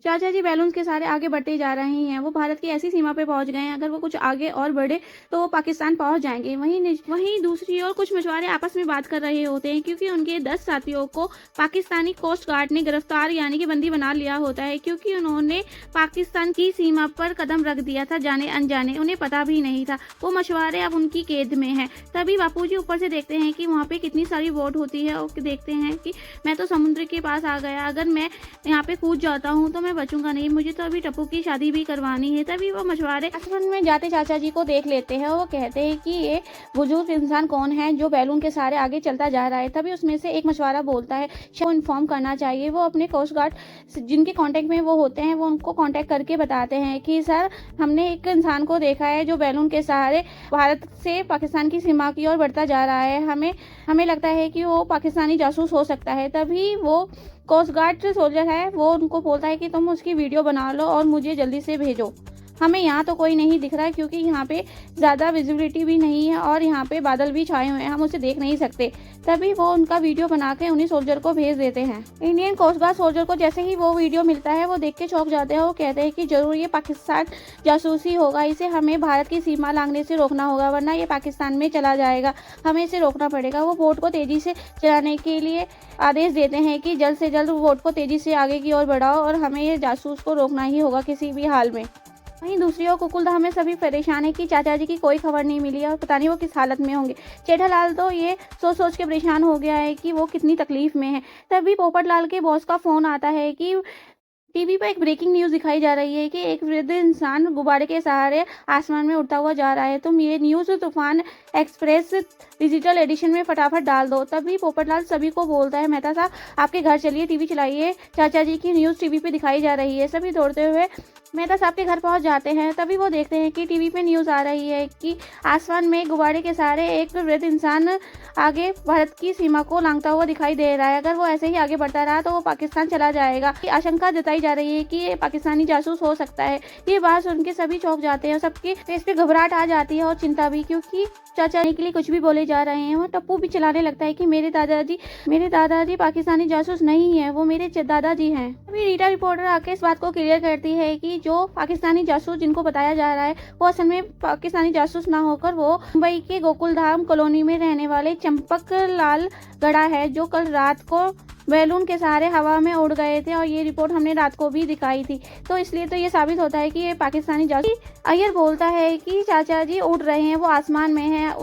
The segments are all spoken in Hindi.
चाचा जी बैलून्स के सहारे आगे बढ़ते जा रहे हैं। वो भारत की ऐसी सीमा पे पहुँच गए हैं, अगर वो कुछ आगे और बढ़े तो वो पाकिस्तान पहुँच जाएँगे। वहीं दूसरी ओर कुछ मछुआरे आपस में बात कर रहे होते हैं, क्योंकि उनके 10 साथियों को पाकिस्तानी कोस्ट गार्ड ने गिरफ्तार यानी कि बंदी बना लिया होता है, क्योंकि उन्होंने पाकिस्तान की सीमा पर कदम रख दिया था जाने-अनजाने, उन्हें पता भी नहीं था। वो मछुआरे अब उनकी कैद में हैं। तभी बापूजी ऊपर से देखते हैं कि वहाँ पे कितनी सारी बोट होती है और देखते हैं कि मैं तो समुद्र के पास आ गया, अगर मैं यहाँ पे कूद जाता हूँ तो मैं बचूंगा नहीं, मुझे तो अभी टप्पू की शादी भी करवानी है। तभी वो मछुआरे आसमान में जाते चाचा जी को देख लेते हैं और वो कहते हैं कि ये बुजुर्ग इंसान कौन है जो बैलून के सहारे आगे चलता जा रहा है। तभी उसमें से एक मछुआरा बोलता है वो इन्फॉर्म करना चाहिए। वो अपने कोस्ट गार्ड जिनके कांटेक्ट में वो होते हैं वो उनको कांटेक्ट करके बताते हैं कि सर हमने एक इंसान को देखा है जो बैलून के सहारे भारत से पाकिस्तान की सीमा की ओर बढ़ता जा रहा है, हमें लगता है कि वो पाकिस्तानी जासूस हो सकता है। तभी वो कोस्ट गार्ड सोल्जर है वो उनको बोलता है कि तुम उसकी वीडियो बना लो और मुझे जल्दी से भेजो। हमें यहाँ तो कोई नहीं दिख रहा है क्योंकि यहाँ पे ज़्यादा विजिबिलिटी भी नहीं है और यहाँ पे बादल भी छाए हुए हैं, हम उसे देख नहीं सकते। तभी वो उनका वीडियो बना के उन्हीं सोल्जर को भेज देते हैं। इंडियन कोस्ट गार्ड सोल्जर को जैसे ही वो वीडियो मिलता है वो देख के चौंक जाते हैं। वो कहते हैं कि जरूर ये पाकिस्तान जासूसी होगा, इसे हमें भारत की सीमा लांघने से रोकना होगा वरना ये पाकिस्तान में चला जाएगा, हमें इसे रोकना पड़ेगा। वो बोट को तेजी से चलाने के लिए आदेश देते हैं कि जल्द से जल्द बोट को तेजी से आगे की ओर बढ़ाओ और हमें ये जासूस को रोकना ही होगा किसी भी हाल में। वहीं दूसरी ओर कुकुलधाम में सभी परेशान है कि चाचा जी की कोई खबर नहीं मिली और पता नहीं वो किस हालत में होंगे। जेठालाल तो ये सोच के परेशान हो गया है कि वो कितनी तकलीफ में है। तभी पोपटलाल के बॉस का फोन आता है कि टीवी पर एक ब्रेकिंग न्यूज दिखाई जा रही है कि एक वृद्ध इंसान गुब्बारे के सहारे आसमान में उड़ता हुआ जा रहा है। तुम ये न्यूज तूफान एक्सप्रेस डिजिटल एडिशन में फटाफट डाल दो। तभी पोपटलाल सभी को बोलता है मेहता साहब आपके घर चलिए, टीवी चलाइए, चाचा जी की न्यूज टीवी पे दिखाई जा रही है। सभी दौड़ते हुए मेहता साहब के घर पहुंच जाते हैं। तभी वो देखते हैं कि टीवी पे न्यूज आ रही है कि आसमान में गुब्बारे के सहारे एक वृद्ध इंसान आगे भारत की सीमा को लांघता हुआ दिखाई दे रहा है। अगर वो ऐसे ही आगे बढ़ता रहा तो वो पाकिस्तान चला जाएगा। आशंका जताई जा रही है कि ये पाकिस्तानी जासूस हो सकता है। ये बात सुन के सभी चौंक जाते हैं, सबके फेस पे घबराहट आ जाती है और चिंता भी, क्योंकि चाचा के लिए कुछ भी बोले जा रहे हैं। वो टप्पू भी चिल्लाने लगता है कि मेरे दादाजी पाकिस्तानी जासूस नहीं है, वो मेरे दादाजी हैं। अभी रीटा रिपोर्टर आके इस बात को क्लियर करती है कि जो पाकिस्तानी जासूस जिनको बताया जा रहा है वो असल में पाकिस्तानी जासूस ना होकर वो मुंबई के गोकुलधाम कॉलोनी में रहने वाले चंपक लाल गड़ा है, जो कल रात को बैलून के सहारे हवा में उड़ गए थे और ये रिपोर्ट हमने रात को भी दिखाई थी। तो इसलिए तो ये साबित होता है कि ये पाकिस्तानी जासूस। अय्यर बोलता है कि चाचा जी उड़ रहे हैं, वो आसमान में हैं,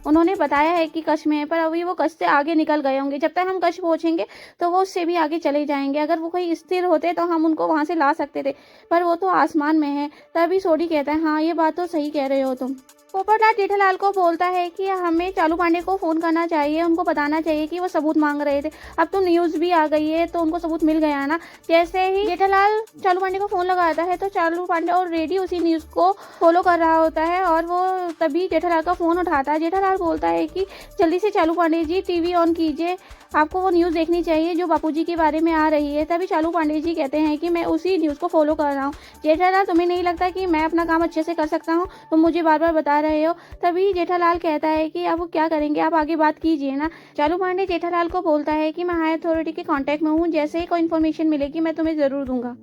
उन्होंने बताया है कि कच्छ में है, पर अभी वो कच्छ से आगे निकल गए होंगे। जब तक हम कच्छ पहुंचेंगे तो वो उससे भी आगे चले जाएंगे। अगर वो कहीं स्थिर होते तो हम उनको वहां से ला सकते थे, पर वो तो आसमान में है। तभी सोडी कहता है हाँ ये बात तो सही कह रहे हो तुम। पोपटलाल जेठालाल को बोलता है कि हमें चालू पांडे को फोन करना चाहिए, उनको बताना चाहिए कि वो सबूत मांग रहे थे। अब तो न्यूज भी आ गई है तो उनको सबूत मिल गया ना। जैसे ही जेठालाल चालू पांडे को फोन लगाता है तो चालू पांडे ऑलरेडी उसी न्यूज को फॉलो कर रहा होता है और वो तभी जेठालाल का फोन उठाता है। जेठालाल बोलता है कि जल्दी से चालू पांडे जी टीवी ऑन कीजिए, आपको वो न्यूज़ देखनी चाहिए जो बापूजी के बारे में आ रही है। तभी चालू पांडे जी कहते हैं कि मैं उसी न्यूज़ को फॉलो कर रहा हूँ। जेठालाल तुम्हें नहीं लगता कि मैं अपना काम अच्छे से कर सकता हूँ, तुम मुझे बार बार बता रहे हो। तभी जेठालाल कहता है कि अब क्या करेंगे, आप आगे बात कीजिए ना। चालू पांडे जेठालाल को बोलता है कि मैं हाई अथॉरिटी के कांटेक्ट में हूँ, जैसे ही कोई इन्फॉर्मेशन मिलेगी मैं तुम्हें ज़रूर दूंगा।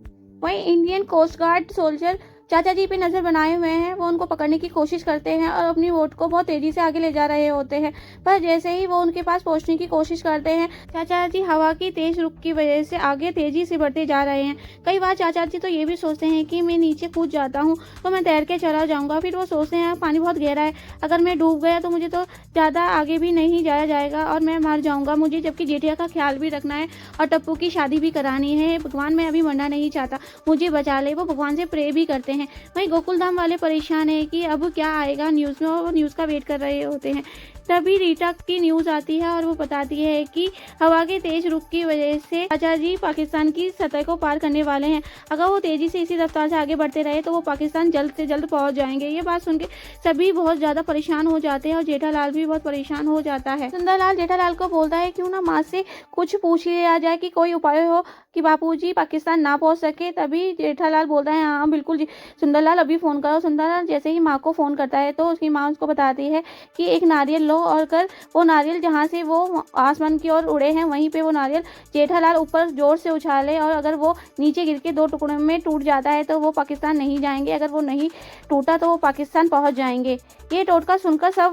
वहीं इंडियन कोस्ट गार्ड सोल्जर चाचा जी पे नजर बनाए हुए हैं, वो उनको पकड़ने की कोशिश करते हैं और अपनी बोट को बहुत तेजी से आगे ले जा रहे होते हैं। पर जैसे ही वो उनके पास पहुंचने की कोशिश करते हैं, चाचा जी हवा की तेज रुख की वजह से आगे तेजी से बढ़ते जा रहे हैं। कई बार चाचा जी तो ये भी सोचते हैं कि मैं नीचे कूद जाता हूँ तो मैं तैर के चला जाऊंगा। फिर वो सोचते हैं पानी बहुत गहरा है, अगर मैं डूब गया तो मुझे तो ज़्यादा आगे भी नहीं जाया जाएगा और मैं मर जाऊंगा। मुझे जबकि जेठिया का ख्याल भी रखना है और टप्पू की शादी भी करानी है। भगवान मैं अभी मरना नहीं चाहता, मुझे बचा ले। वो भगवान से प्रे भी करते हैं। वहीं गोकुलधाम वाले परेशान है कि अब क्या आएगा न्यूज़ में, और वो न्यूज़ का वेट कर रहे होते हैं। तभी रीटा की न्यूज़ आती है और वो बताती है कि हवा के तेज रुख की वजह से चाचा जी पाकिस्तान की सतह को पार करने वाले हैं। अगर वो तेजी से इसी रफ्तार से आगे बढ़ते रहे तो वो पाकिस्तान जल्द से जल्द पहुंच जाएंगे। ये बात सुन के सभी बहुत ज़्यादा परेशान हो जाते हैं और जेठालाल भी बहुत परेशान हो जाता है। सुंदरलाल जेठालाल को बोलता है क्यों ना माँ से कुछ पूछ लिया जाए कि कोई उपाय हो कि बापूजी पाकिस्तान ना पहुंच सके। तभी जेठालाल बोलता है हाँ बिल्कुल जी, सुंदरलाल अभी फ़ोन करो। सुंदरलाल जैसे ही माँ को फ़ोन करता है तो उसकी माँ उसको बताती है कि एक नारियल लो लो और अगर वो नारियल जहाँ से वो आसमान की ओर उड़े हैं वहीं पे वो नारियल जेठालाल ऊपर जोर से उछाले और अगर वो नीचे गिर के 2 टुकड़ों में टूट जाता है तो वो पाकिस्तान नहीं जाएंगे, अगर वो नहीं टूटा तो वो पाकिस्तान पहुंच जाएंगे। ये टोटका सुनकर सब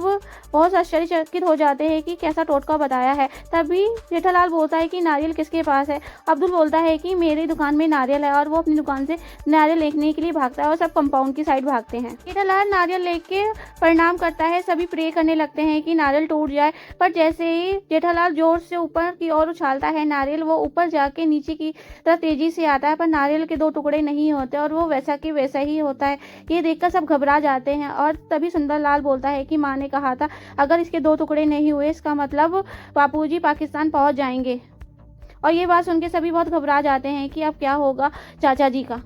बहुत आश्चर्यचकित हो जाते हैं कि कैसा टोटका बताया है। तभी जेठालाल बोलता है कि नारियल किसके पास है। अब्दुल बोलता है कि मेरी दुकान में नारियल है और वो अपनी दुकान से नारियल लेने के लिए भागता है और सब कंपाउंड की साइड भागते हैं। जेठालाल नारियल लेके प्रणाम करता है, सभी प्रे करने लगते हैं कि नारियल टूट जाए, पर जैसे ही जेठालाल जोर से ऊपर की ओर उछालता है नारियल वो ऊपर जाके नीचे की तरफ तेजी से आता है, पर नारियल के 2 टुकड़े नहीं होते और वो वैसा कि वैसा ही होता है। ये देखकर सब घबरा जाते हैं और तभी सुंदरलाल बोलता है कि माँ ने कहा था अगर इसके 2 टुकड़े नहीं हुए इसका मतलब बापूजी पाकिस्तान पहुंच जाएंगे। और ये बात सुन के सभी बहुत घबरा जाते हैं कि अब क्या होगा चाचा जी का।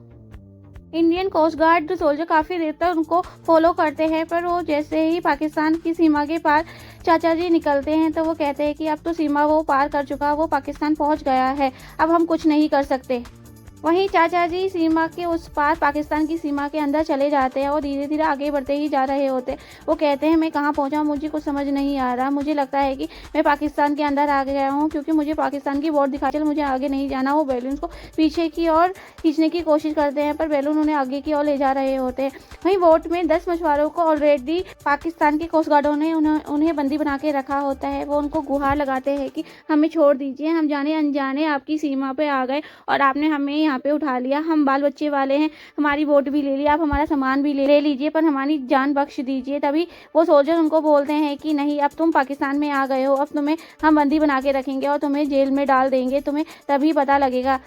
इंडियन कोस्ट गार्ड सोल्जर काफ़ी देर तक उनको फॉलो करते हैं, पर वो जैसे ही पाकिस्तान की सीमा के पार चाचा जी निकलते हैं तो वो कहते हैं कि अब तो सीमा वो पार कर चुका, वो पाकिस्तान पहुंच गया है, अब हम कुछ नहीं कर सकते। वहीं चाचा जी सीमा के उस पार पाकिस्तान की सीमा के अंदर चले जाते हैं और धीरे धीरे आगे बढ़ते ही जा रहे होते हैं। वो कहते हैं मैं कहाँ पहुँचा, मुझे कुछ समझ नहीं आ रहा, मुझे लगता है कि मैं पाकिस्तान के अंदर आ गया हूँ क्योंकि मुझे पाकिस्तान की बॉर्डर दिखा, चल मुझे आगे नहीं जाना। वो बैलून को पीछे की ओर खींचने की कोशिश करते हैं पर बैलून उन्हें आगे की ओर ले जा रहे होते हैं। वहीं बोट में 10 मछुआरों को ऑलरेडी पाकिस्तान के कोस्ट गार्डों ने उन्हें बंदी बना के रखा होता है। वो उनको गुहार लगाते हैं कि हमें छोड़ दीजिए, हम जाने अनजाने आपकी सीमा पे आ गए और आपने हमें यहाँ पे उठा लिया, हम बाल बच्चे वाले हैं, हमारी वोट भी ले लिया, आप हमारा सामान भी ले लीजिए पर हमारी जान बख्श दीजिए। तभी वो सोल्जर उनको बोलते हैं कि नहीं, अब तुम पाकिस्तान में आ गए हो, अब तुम्हें हम बंदी बना के रखेंगे और तुम्हें जेल में डाल देंगे, तुम्हें तभी पता लगेगा।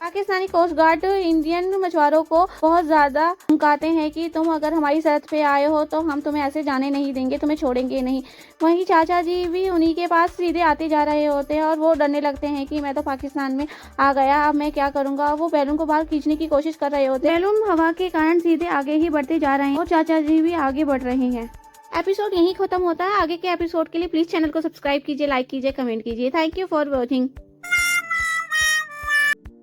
पाकिस्तानी कोस्ट गार्ड इंडियन मछुआरों को बहुत ज़्यादा धमकाते हैं कि तुम अगर हमारी सरहद पे आए हो तो हम तुम्हें ऐसे जाने नहीं देंगे, तुम्हें छोड़ेंगे नहीं। वहीं चाचा जी भी उन्हीं के पास सीधे आते जा रहे होते हैं और वो डरने लगते हैं कि मैं तो पाकिस्तान में आ गया, अब मैं क्या करूँगा। वो बैलून को बाहर खींचने की कोशिश कर रहे होते हैं, बैलून हवा के कारण सीधे आगे ही बढ़ते जा रहे हैं और चाचा जी भी आगे बढ़ रहे हैं। एपिसोड यहीं खत्म होता है। आगे के एपिसोड के लिए प्लीज़ चैनल को सब्सक्राइब कीजिए, लाइक कीजिए, कमेंट कीजिए। Thank you for watching.